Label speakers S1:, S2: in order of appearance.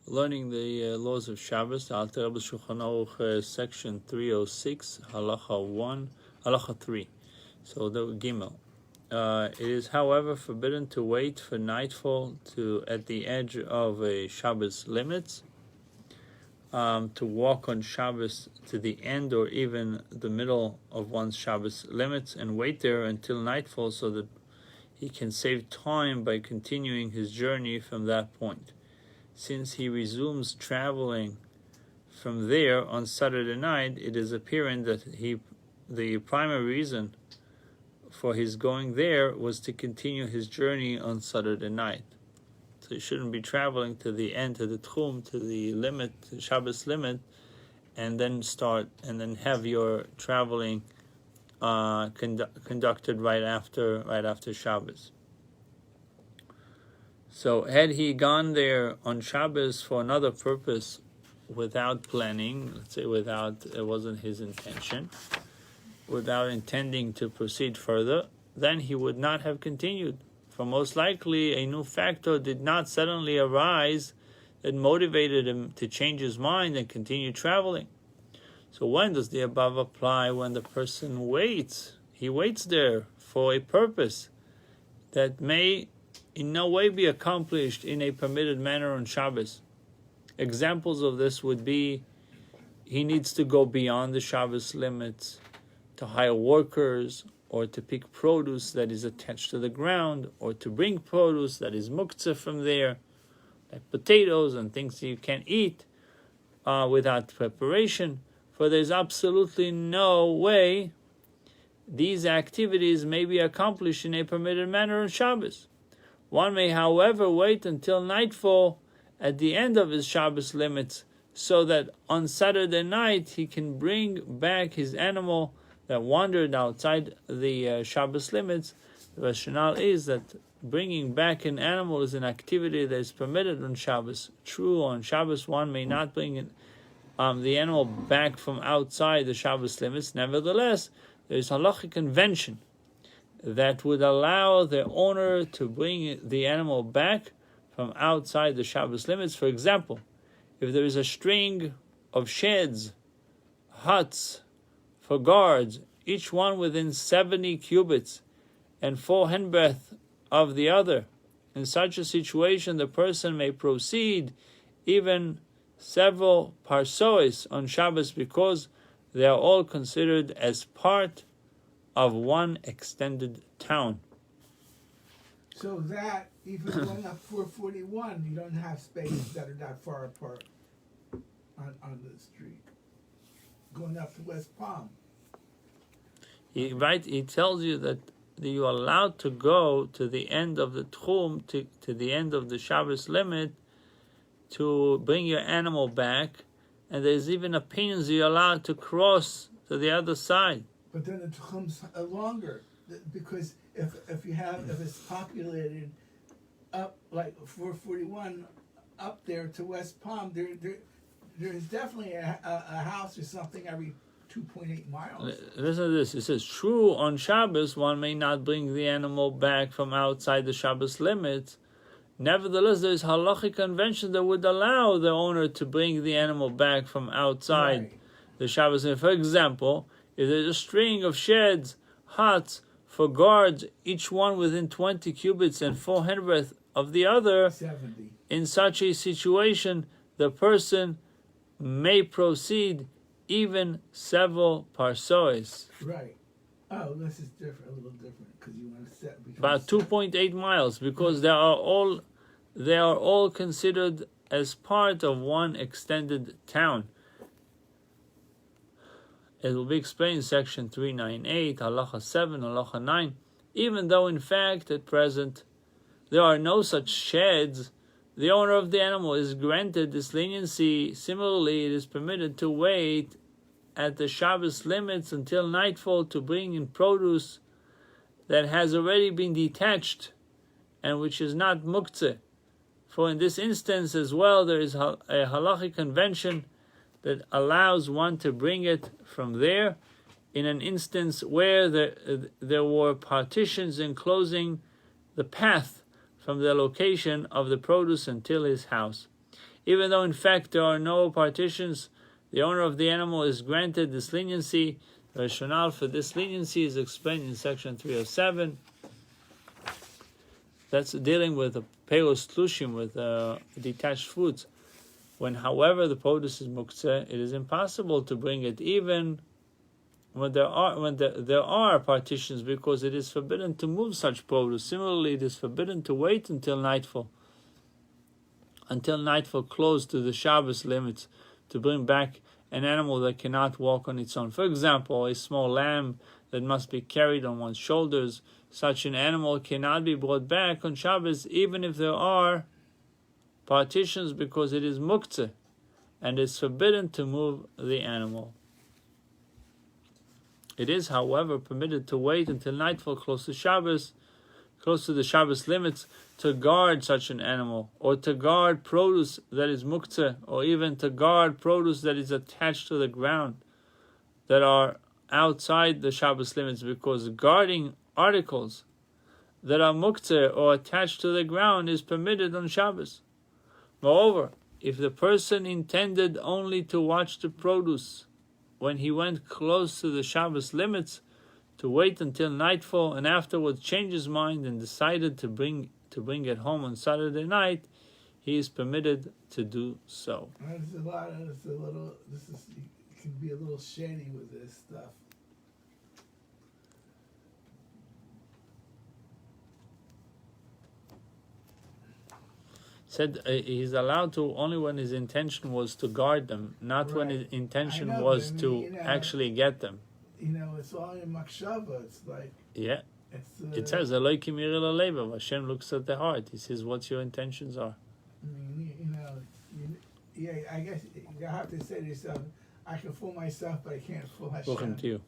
S1: Learning the laws of Shabbos, the Alter Rebbe Shulchan Aruch, section 306, halacha 3. So the Gimel. It is, however, forbidden to wait for nightfall at the edge of a Shabbos limits, to walk on Shabbos to the end or even the middle of one's Shabbos limits and wait there until nightfall so that he can save time by continuing his journey from that point. Since he resumes traveling from there on Saturday night, it is apparent that the primary reason for his going there was to continue his journey on Saturday night. So you shouldn't be traveling to the end, to the tchum, to the limit, the Shabbos limit, and then have your traveling conducted right after Shabbos. So had he gone there on Shabbos for another purpose without planning, let's say it wasn't his intention, without intending to proceed further, then he would not have continued. For most likely a new factor did not suddenly arise that motivated him to change his mind and continue traveling. So when does the above apply? When the person waits. He waits there for a purpose that may in no way be accomplished in a permitted manner on Shabbos. Examples of this would be he needs to go beyond the Shabbos limits to hire workers, or to pick produce that is attached to the ground, or to bring produce that is muktzah from there, like potatoes and things you can't eat without preparation. For there's absolutely no way these activities may be accomplished in a permitted manner on Shabbos. One may, however, wait until nightfall at the end of his Shabbos limits, so that on Saturday night he can bring back his animal that wandered outside the Shabbos limits. The rationale is that bringing back an animal is an activity that is permitted on Shabbos. True, on Shabbos one may not bring the animal back from outside the Shabbos limits. Nevertheless, there is a halachic convention that would allow the owner to bring the animal back from outside the Shabbos limits. For example, if there is a string of sheds, huts, for guards, each one within 70 cubits and 4 handbreadth of the other. In such a situation, the person may proceed even several parsois on Shabbos because they are all considered as part of one extended town.
S2: So that, even going up 441, you don't have spaces that are that far apart on the street. Going up to West Palm.
S1: He tells you that you are allowed to go to the end of the tchum, to the end of the Shabbos limit, to bring your animal back, and there's even opinions you're allowed to cross to the other side.
S2: But then the tchum's longer, because if it's populated up like 441 up there to West Palm, there's definitely a house or something every 2.8 miles.
S1: Listen to this. It says, true, on Shabbos, one may not bring the animal back from outside the Shabbos limits. Nevertheless, there is halachic convention that would allow the owner to bring the animal back from outside the Shabbos limit. For example, if there's a string of sheds, huts, for guards, each one within 20 cubits and 4 handbreadth of the other,
S2: 70.
S1: In such a situation, the person may proceed even several parsois.
S2: Right. Oh, this is different, a little different, because you want to set between
S1: about 2.8 miles, because they are all considered as part of one extended town. It will be explained in section 398, halacha 7, halacha 9. Even though in fact at present there are no such sheds, the owner of the animal is granted this leniency. Similarly, it is permitted to wait at the Shabbos limits until nightfall to bring in produce that has already been detached and which is not muktzeh. For in this instance as well, there is a halachic convention that allows one to bring it from there in an instance where there were partitions enclosing the path from the location of the produce until his house. even though in fact there are no partitions, the owner of the animal is granted this leniency. The rationale for this leniency is explained in section 307. That's dealing with a peros tlushim, with detached foods. When, however, the produce is muktzeh, it is impossible to bring it even when there are partitions, because it is forbidden to move such produce. Similarly, it is forbidden to wait until nightfall close to the Shabbos limits, to bring back an animal that cannot walk on its own. For example, a small lamb that must be carried on one's shoulders. Such an animal cannot be brought back on Shabbos even if there are partitions, because it is muktzeh and it's forbidden to move the animal. It is, however, permitted to wait until nightfall close to the Shabbos limits, to guard such an animal, or to guard produce that is muktzeh, or even to guard produce that is attached to the ground, that are outside the Shabbos limits, because guarding articles that are muktzeh or attached to the ground is permitted on Shabbos. Moreover, if the person intended only to watch the produce when he went close to the Shabbos limits, to wait until nightfall and afterwards change his mind and decided to bring it home on Saturday night, he is permitted to do so.
S2: It can be a little shady with this stuff.
S1: Said he's allowed to only when his intention was to guard them, not when his intention was to actually get them.
S2: It's all in makshava. It's like,
S1: yeah. It says Elokim yireh lelev. Hashem looks at the heart. He says, "What your intentions are."
S2: I guess you have to say to yourself, "I can fool myself, but I can't fool Hashem."
S1: Welcome to you.